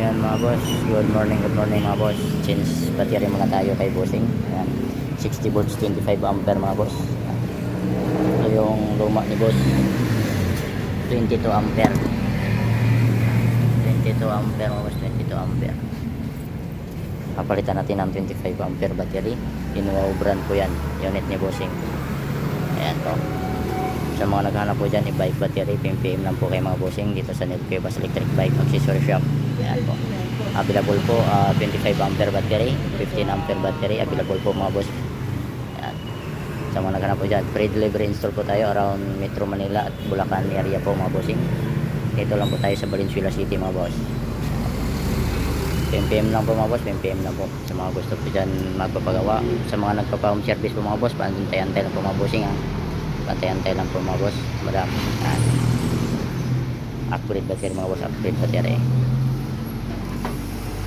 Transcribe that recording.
Ayan mga boss, good morning mga boss. Change battery muna tayo kay bossing. Ayan, 60 volts 25 ampere mga boss. Ito yung luma ni boss, 22 ampere 22 ampere mga boss, 22 ampere. Papalitan natin ng 25 ampere battery. Inuwa brand po yan, unit ni bossing. Ayan po. Sa mga naghahanap po dyan, i-bike battery, PMPM lang po kayo mga bossing dito sa Nepkebas Electric Bike Accessory Shop. Ayan po. Available po 25 ampere battery, 15 ampere battery, available po mga boss. Ayan. Sa mga naghahanap po dyan, free delivery install po tayo around Metro Manila at Bulacan area po mga bossing. Dito lang po tayo sa Valenzuela City mga boss. PMPM lang po mga boss, PMPM lang po. Sa mga gusto po dyan magpapagawa, sa mga nagpapa-home service po mga boss, paantay-antay lang po mga bossing ha. Pantay-antay lang po mga boss. Madami. Upgrade battery mga boss, upgrade battery.